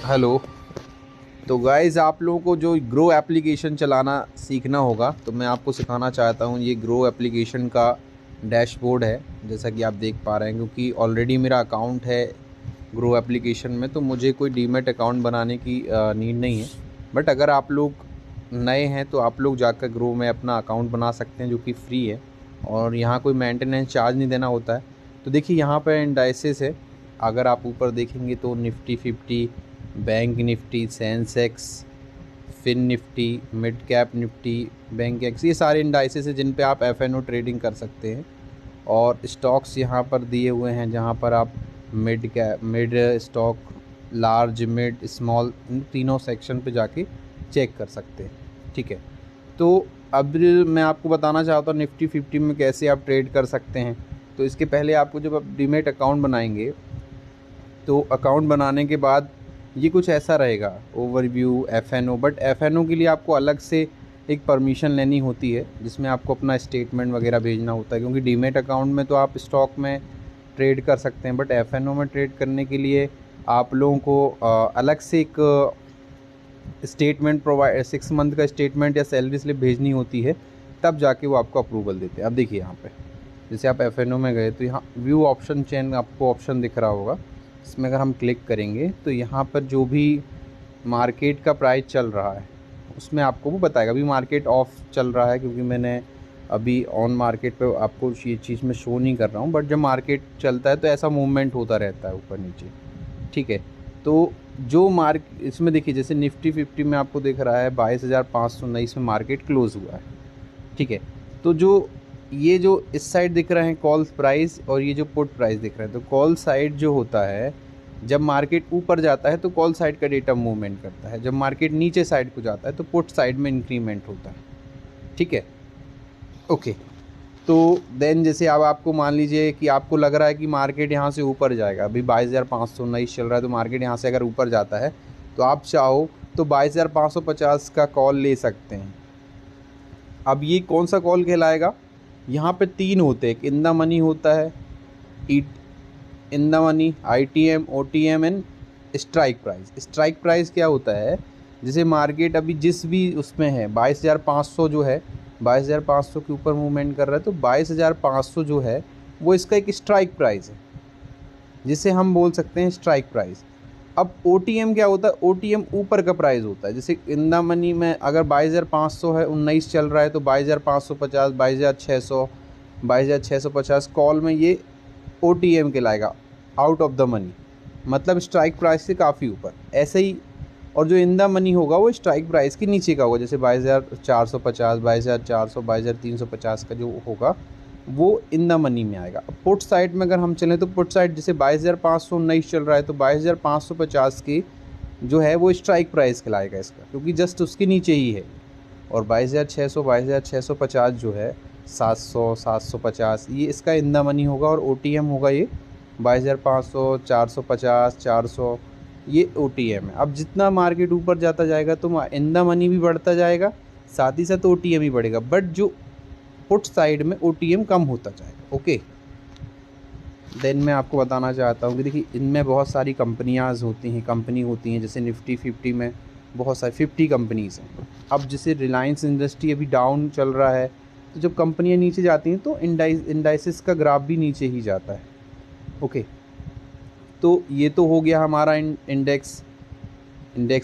Hello. तो guys, आप लोगों को जो ग्रो एप्लीकेशन चलाना सीखना होगा, तो मैं आपको सिखाना चाहता हूँ। ये ग्रो एप्लीकेशन का डैशबोर्ड है, जैसा कि आप देख पा रहे हैं, क्योंकि ऑलरेडी मेरा अकाउंट है ग्रो एप्लीकेशन में, तो मुझे कोई डीमैट अकाउंट बनाने की नीड नहीं है। बट अगर आप लोग नए हैं तो आप लोग जाकर ग्रो में अपना अकाउंट बना सकते हैं, जो कि फ्री है और यहाँ कोई मेंटेनेंस चार्ज नहीं देना होता है। तो देखिए, यहाँ पर इंडाइसेस है। अगर आप ऊपर देखेंगे तो Nifty 50, bank Nifty, Sensex, fin Nifty, mid cap Nifty, Bankex, ये सारे इंडाइसेस हैं जिन पे आप एफ&ओ ट्रेडिंग कर सकते हैं। और स्टॉक्स यहाँ पर दिए हुए हैं, जहाँ पर आप mid cap, mid stock, large, mid, small, इन तीनों सेक्शन पे जाके चेक कर सकते हैं। ठीक है, तो अब मैं आपको बताना चाहता हूँ निफ्टी 50 में कैसे आप ट्रेड कर सकते हैं। तो इसके पहले आपको, जब आप डीमैट अकाउंट बनाएंगे, तो अकाउंट बनाने के बाद ये कुछ ऐसा रहेगा, ओवरव्यू, एफ&ओ। बट एफ&ओ के लिए आपको अलग से एक परमिशन लेनी होती है, जिसमें आपको अपना स्टेटमेंट वगैरह भेजना होता है, क्योंकि डीमैट अकाउंट में तो आप स्टॉक में ट्रेड कर सकते हैं, बट एफ&ओ में ट्रेड करने के लिए आप लोगों को अलग से एक स्टेटमेंट प्रोवाइड, 6 मंथ का स्टेटमेंट या सैलरी स्लिप भेजनी होती है, तब जाके वो आपको अप्रूवल देते हैं। अब देखिए, यहाँ पे जैसे आप एफ&ओ में गए तो यहाँ व्यू ऑप्शन चेन, आपको ऑप्शन दिख रहा होगा। इसमें अगर हम क्लिक करेंगे तो यहाँ पर जो भी मार्केट का प्राइस चल रहा है उसमें आपको वो बताएगा। अभी मार्केट ऑफ चल रहा है, क्योंकि मैंने अभी ऑन मार्केट पे आपको ये चीज़ में शो नहीं कर रहा हूँ, बट जब मार्केट चलता है तो ऐसा मूवमेंट होता रहता है ऊपर नीचे। ठीक है, तो जो इसमें देखिए, जैसे निफ्टी 50 में आपको दिख रहा है 22,519 में मार्केट क्लोज हुआ है। ठीक है, तो ये जो इस साइड दिख रहे हैं कॉल प्राइस, और ये जो पुट प्राइस दिख रहा है, तो कॉल साइड जो होता है, जब मार्केट ऊपर जाता है तो कॉल साइड का डेटा मूवमेंट करता है, जब मार्केट नीचे साइड को जाता है तो पुट साइड में इंक्रीमेंट होता है। ठीक है, ओके। तो देन जैसे अब आपको मान लीजिए कि आपको लग रहा है कि मार्केट यहाँ से ऊपर जाएगा, अभी 22,519 चल रहा है, तो मार्केट यहाँ से अगर ऊपर जाता है तो आप चाहो तो 22,550 का कॉल ले सकते हैं। अब ये कौन सा कॉल कहलाएगा? यहाँ पे 3 होते हैं, एक इन द मनी होता है, in the money, ITM, OTM and strike price. Strike price क्या होता है? जैसे मार्केट अभी जिस भी उसमें है, 22,500 जो है, 22,500 के ऊपर मूवमेंट कर रहा है, तो 22,500 जो है वो इसका एक स्ट्राइक प्राइस है, जिसे हम बोल सकते हैं स्ट्राइक प्राइस। अब OTM क्या होता है? OTM ऊपर का प्राइस होता है। जैसे इन द मनी में अगर 22,500 है, 19 चल रहा है, तो 22,550, 22,600, 22,650 कॉल में ये OTM कहलाएगा, आउट ऑफ द मनी, मतलब स्ट्राइक प्राइस से काफ़ी ऊपर। ऐसे ही, और जो इन द मनी होगा वो स्ट्राइक प्राइस के नीचे का होगा, जैसे 22,450, 22,400, 22,350 का जो होगा वो इन द मनी में आएगा। अब पुट साइड में अगर हम चलें तो पुट साइड जैसे 22,519 चल रहा है, तो 22,550 की जो है वो स्ट्राइक प्राइस कहलाएगा इसका, क्योंकि जस्ट उसके नीचे ही है। और 22,600, 22,650 जो है, 700, 750, ये इसका इन द मनी होगा, और OTM होगा ये 22,500, 450, 400, ये OTM है। अब जितना मार्केट ऊपर जाता जाएगा तो इन द मनी भी बढ़ता जाएगा, साथ ही साथ OTM ही बढ़ेगा, बट जो पुट साइड में OTM कम होता जाएगा। ओके, देन मैं आपको बताना चाहता हूँ कि देखिए, इनमें बहुत सारी कंपनी होती हैं, जैसे निफ्टी 50 में बहुत सारी 50 कंपनीज़ हैं। अब जैसे रिलायंस इंडस्ट्री अभी डाउन चल रहा है, तो जब कंपनियां नीचे जाती हैं तो इंडाइसिस का ग्राफ भी नीचे ही जाता है। ओके, तो ये तो हो गया हमारा इंडेक्स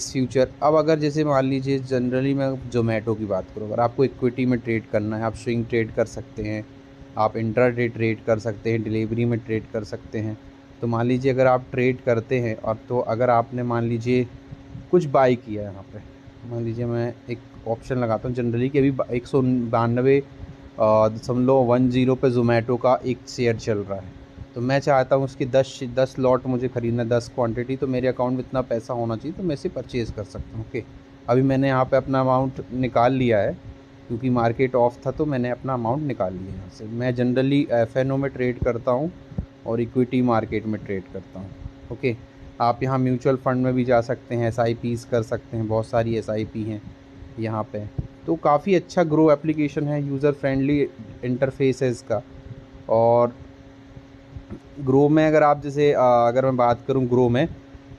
फ्यूचर। अब अगर जैसे मान लीजिए, जनरली मैं जोमेटो की बात करूँ, अगर आपको इक्विटी में ट्रेड करना है, आप स्विंग ट्रेड कर सकते हैं, आप इंट्राडे ट्रेड कर सकते हैं, डिलीवरी में ट्रेड कर सकते हैं। तो मान लीजिए अगर आप ट्रेड करते हैं, और तो अगर आपने मान लीजिए कुछ बाई किया है यहाँ पे, मान लीजिए मैं एक ऑप्शन लगाता हूँ जनरली कि अभी 192.10 पे जोमेटो का एक शेयर चल रहा है, तो मैं चाहता हूँ उसकी 10 लॉट मुझे ख़रीदना, 10 क्वांटिटी, तो मेरे अकाउंट में इतना पैसा होना चाहिए, तो मैं इसे परचेज़ कर सकता हूँ। ओके, अभी मैंने यहाँ पे अपना अमाउंट निकाल लिया है, क्योंकि मार्केट ऑफ था, तो मैंने अपना अमाउंट निकाल लिया यहाँ से। मैं जनरली F&O में ट्रेड करता हूँ और इक्विटी मार्केट में ट्रेड करता हूँ। ओके, आप यहाँ म्यूचुअल फ़ंड में भी जा सकते हैं, SIPs कर सकते हैं, बहुत सारी SIP हैं यहाँ पे। तो काफ़ी अच्छा ग्रो एप्लीकेशन है, यूज़र फ्रेंडली इंटरफेस है इसका। और ग्रो में अगर आप जैसे अगर मैं बात करूं ग्रो में,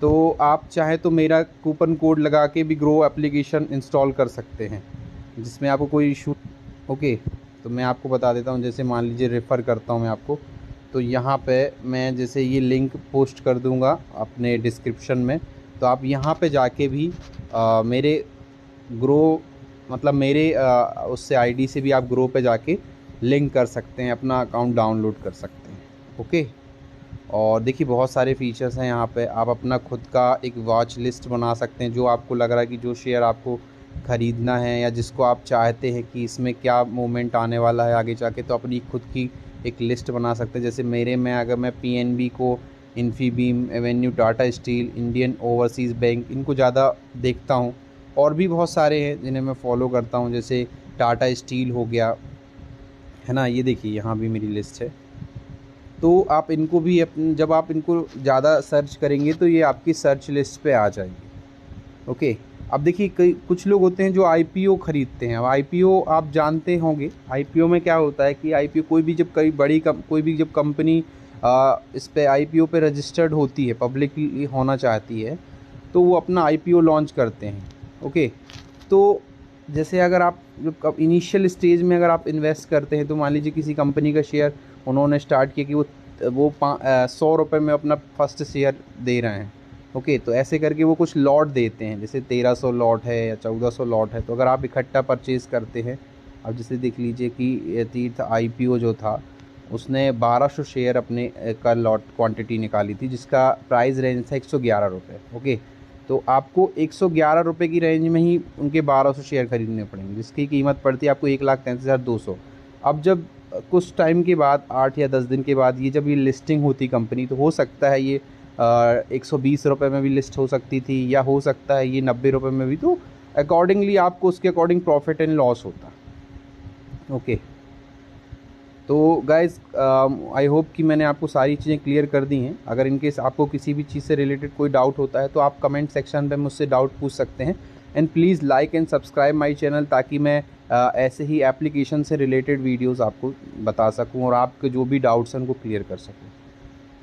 तो आप चाहे तो मेरा कूपन कोड लगा के भी ग्रो एप्लीकेशन इंस्टॉल कर सकते हैं, जिसमें आपको कोई इशू। ओके, तो मैं आपको बता देता हूँ। जैसे मान लीजिए रेफ़र करता हूँ मैं आपको, तो यहाँ पे मैं जैसे ये लिंक पोस्ट कर दूँगा अपने डिस्क्रिप्शन में, तो आप यहाँ पे जाके भी मेरे ग्रो मतलब मेरे उससे आईडी से भी आप ग्रो पे जाके लिंक कर सकते हैं, अपना अकाउंट डाउनलोड कर सकते हैं। ओके, और देखिए बहुत सारे फीचर्स हैं यहाँ पे। आप अपना खुद का एक वॉच लिस्ट बना सकते हैं, जो आपको लग रहा है कि जो शेयर आपको ख़रीदना है या जिसको आप चाहते हैं कि इसमें क्या मूवमेंट आने वाला है आगे जाके, तो अपनी खुद की एक लिस्ट बना सकते हैं। जैसे मेरे में अगर मैं पीएनबी को, Infibeam, Avenue, Tata steel, Indian overseas bank, इनको ज़्यादा देखता हूँ। और भी बहुत सारे हैं जिन्हें मैं फॉलो करता हूँ, जैसे टाटा स्टील हो गया, है ना। ये देखिए यहाँ भी मेरी लिस्ट है। तो आप इनको भी जब आप इनको ज़्यादा सर्च करेंगे तो ये आपकी सर्च लिस्ट पे आ जाएंगे। ओके, अब देखिए कई कुछ लोग होते हैं जो आईपीओ ख़रीदते हैं। अब आईपीओ आप जानते होंगे, आईपीओ में क्या होता है कि आईपीओ कोई भी जब कोई भी जब कंपनी इस पे आईपीओ पे रजिस्टर्ड होती है, पब्लिकली होना चाहती है, तो वो अपना आईपीओ लॉन्च करते हैं। ओके, तो जैसे अगर आप जब इनिशियल स्टेज में अगर आप इन्वेस्ट करते हैं, तो मान लीजिए किसी कंपनी का शेयर उन्होंने स्टार्ट किया कि वो 100 रुपये में अपना फर्स्ट शेयर दे रहे हैं। ओके, तो ऐसे करके वो कुछ लॉट देते हैं, जैसे 1300 लॉट है या 1400 लॉट है। तो अगर आप इकट्ठा परचेज़ करते हैं, अब जैसे देख लीजिए कि तीर्थ आईपीओ जो था उसने 1200 शेयर अपने का लॉट क्वांटिटी निकाली थी, जिसका प्राइस रेंज था 111 रुपये। ओके, तो आपको 111 रुपये की रेंज में ही उनके 1200 शेयर खरीदने पड़ेंगे, जिसकी कीमत पड़ती है आपको 1,33,200। अब जब कुछ टाइम के बाद 8 या 10 दिन के बाद ये जब ये लिस्टिंग होती कंपनी, तो हो सकता है ये 120 रुपये में भी लिस्ट हो सकती थी, या हो सकता है ये 90 रुपये में भी। तो अकॉर्डिंगली आपको उसके अकॉर्डिंग प्रॉफिट एंड लॉस होता। ओके, तो गाइज़ आई होप कि मैंने आपको सारी चीज़ें क्लियर कर दी हैं। अगर इनकेस आपको किसी भी चीज़ से रिलेटेड कोई डाउट होता है तो आप कमेंट सेक्शन पे मुझसे डाउट पूछ सकते हैं। And please like and subscribe my channel, ताकि मैं ऐसे ही एप्लीकेशन से रिलेटेड वीडियोस आपको बता सकूं और आपके जो भी डाउट्स हैं उनको क्लियर कर सकूं।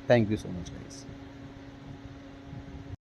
Thank you so much guys.